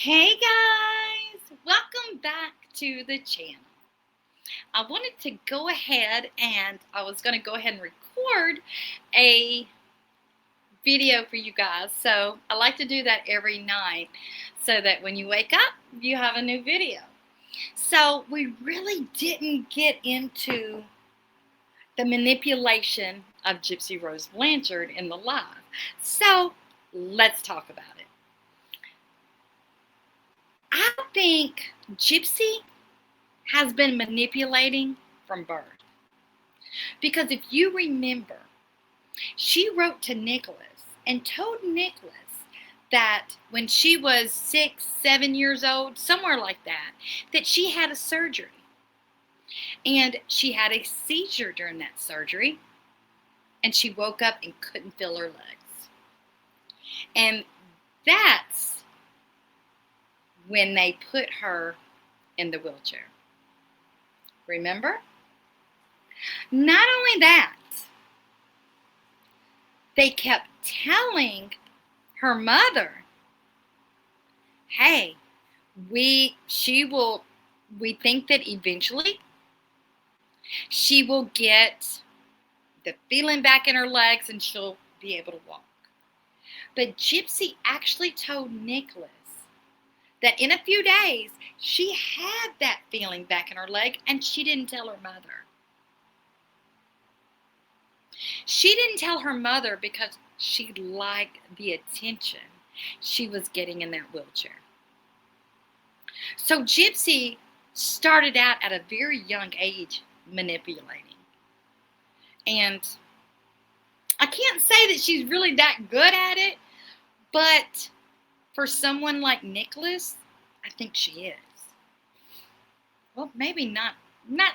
Hey guys, welcome back to the channel. I wanted to go ahead and I was going to go ahead and record a video for you guys. So I like to do that every night so that when you wake up, you have a new video. So we really didn't get into the manipulation of Gypsy Rose Blanchard in the live. So let's talk about it. I think Gypsy has been manipulating from birth. Because if you remember, she wrote to Nicholas and told Nicholas that when she was 6, 7 years old, somewhere like that, that she had a surgery. And she had a seizure during that surgery. And she woke up and couldn't feel her legs. And that's when they put her in the wheelchair. Remember? Not only that, they kept telling her mother, hey, we think that eventually she will get the feeling back in her legs and she'll be able to walk. But Gypsy actually told Nicholas that in a few days she had that feeling back in her leg and she didn't tell her mother. She didn't tell her mother because she liked the attention she was getting in that wheelchair. So Gypsy started out at a very young age manipulating. And I can't say that she's really that good at it, but for someone like Nicholas, I think she is. Well, maybe not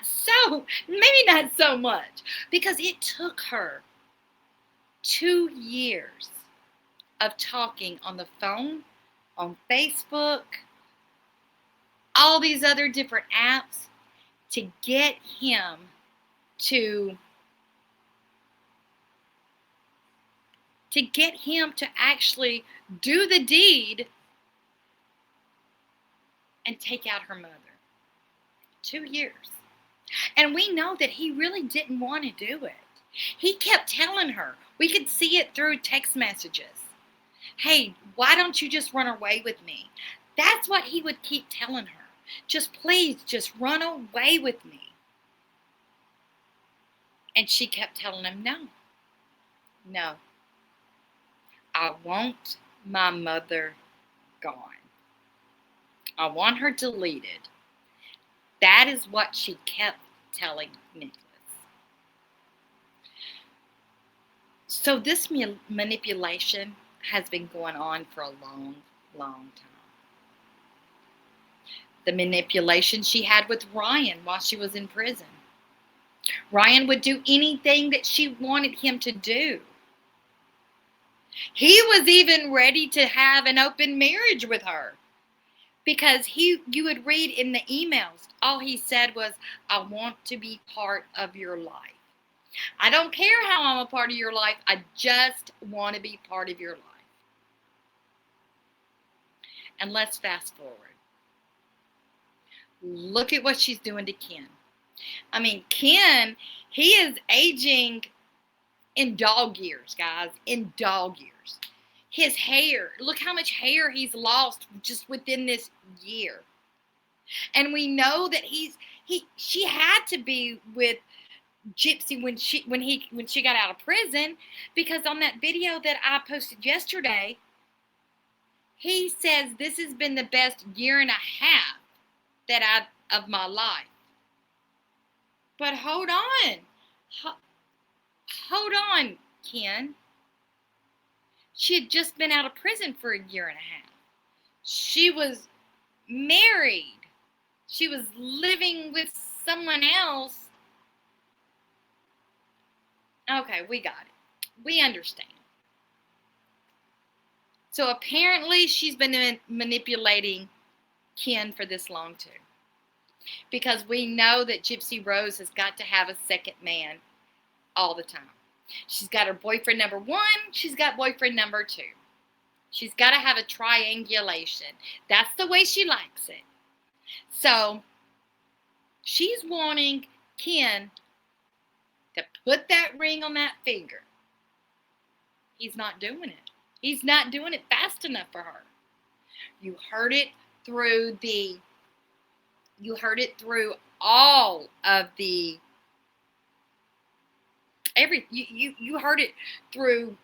so much, because it took her 2 years of talking on the phone, on Facebook, all these other different apps to get him to actually do the deed and take out her mother. 2 years. And we know that he really didn't want to do it. He kept telling her. We could see it through text messages. Hey, why don't you just run away with me? That's what he would keep telling her. Please, just run away with me. And she kept telling him, no. I want my mother gone. I want her deleted. That is what she kept telling Nicholas. So this manipulation has been going on for a long, long time. The manipulation she had with Ryan while she was in prison. Ryan would do anything that she wanted him to do. He was even ready to have an open marriage with her. Because you would read in the emails, all he said was, I want to be part of your life. I don't care how I'm a part of your life. I just want to be part of your life. And let's fast forward. Look at what she's doing to Ken. I mean, Ken, he is aging in dog years, guys, in dog years. His hair, look how much hair he's lost just within this year. And we know that she had to be with Gypsy when she got out of prison, because on that video that I posted yesterday, he says this has been the best year and a half of my life. But hold on. Hold on, Ken. She had just been out of prison for a year and a half. She was married. She was living with someone else. Okay, we got it. We understand. So apparently she's been manipulating Ken for this long too. Because we know that Gypsy Rose has got to have a second man all the time. She's got her boyfriend number 1. She's got boyfriend number 2. She's got to have a triangulation. That's the way she likes it. So she's wanting Ken to put that ring on that finger. He's not doing it. He's not doing it fast enough for her. You heard it through all of the you heard it through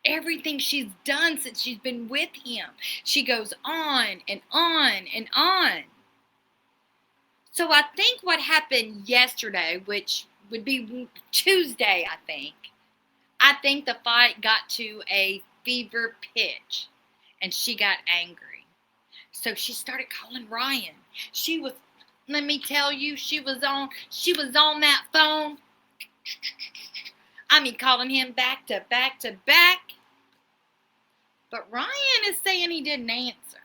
everything she's done since she's been with him. She goes on and on and on. So I think what happened yesterday, which would be Tuesday, I think the fight got to a fever pitch and she got angry. So she started calling Ryan. Let me tell you, she was on that phone. I mean, calling him back to back to back. But Ryan is saying he didn't answer.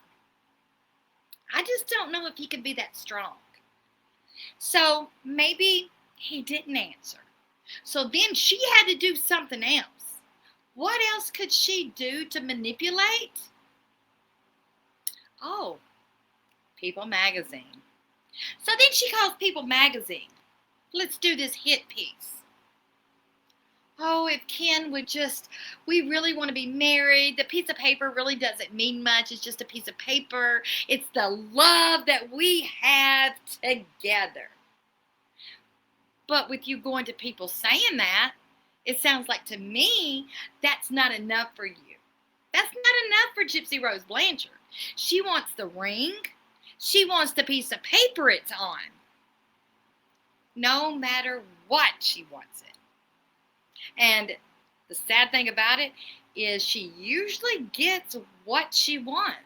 I just don't know if he could be that strong. So maybe he didn't answer. So then she had to do something else. What else could she do to manipulate? Oh, People Magazine. So then she calls People Magazine. Let's do this hit piece. Oh, if Ken would just, we really want to be married. The piece of paper really doesn't mean much. It's just a piece of paper. It's the love that we have together. But with you going to people saying that, it sounds like to me that's not enough for you. That's not enough for Gypsy Rose Blanchard. She wants the ring. She wants the piece of paper it's on. No matter what, she wants it. And the sad thing about it is she usually gets what she wants.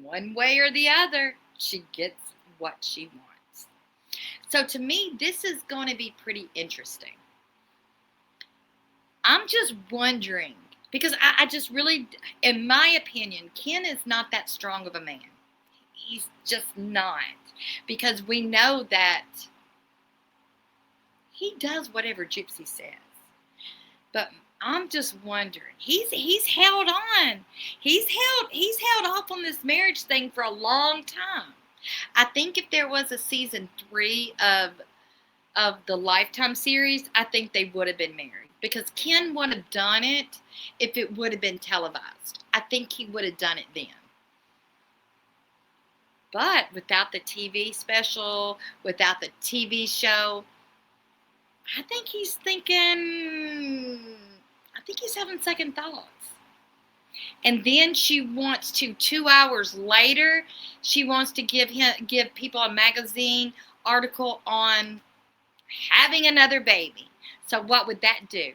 One way or the other, she gets what she wants. So to me, this is going to be pretty interesting. I'm just wondering, because I just really, in my opinion, Ken is not that strong of a man. He's just not. Because we know that he does whatever Gypsy says. But I'm just wondering. He's held on. He's held off on this marriage thing for a long time. I think if there was a season 3 of the Lifetime series, I think they would have been married. Because Ken would have done it if it would have been televised. I think he would have done it then. But without the TV special, without the TV show, I think he's having second thoughts. And then she wants to, 2 hours later, she wants to give People a Magazine article on having another baby. So what would that do?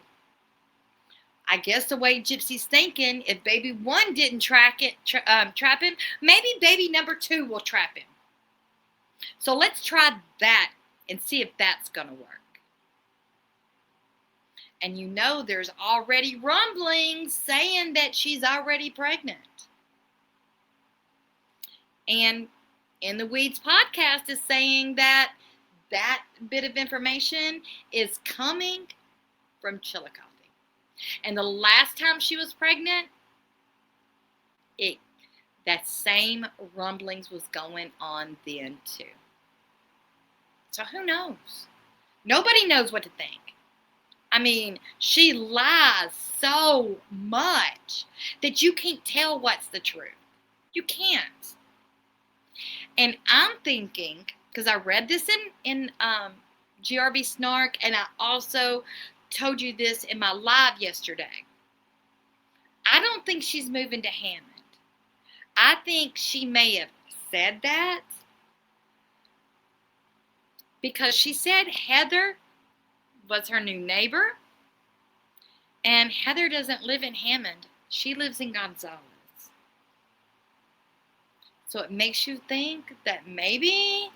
I guess the way Gypsy's thinking, if baby 1 didn't trap him, maybe baby number 2 will trap him. So let's try that and see if that's going to work. And you know there's already rumblings saying that she's already pregnant. And In the Weeds podcast is saying that bit of information is coming from Chillicothe. And the last time she was pregnant, that same rumblings was going on then too. So who knows? Nobody knows what to think. I mean, she lies so much that you can't tell what's the truth. You can't. And I'm thinking, because I read this in GRB Snark, and I also told you this in my live yesterday. I don't think she's moving to Hammond. I think she may have said that because she said Heather was her new neighbor, and Heather doesn't live in Hammond. She lives in Gonzales. So it makes you think that maybe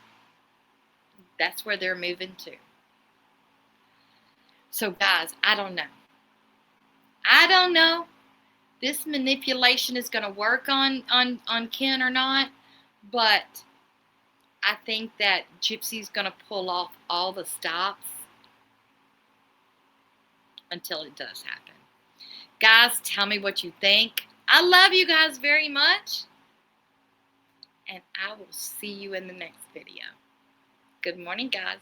that's where they're moving to. So guys, I don't know. This manipulation is going to work on Ken or not, but I think that Gypsy's going to pull off all the stops until it does happen. Guys, tell me what you think. I love you guys very much. And I will see you in the next video. Good morning, guys.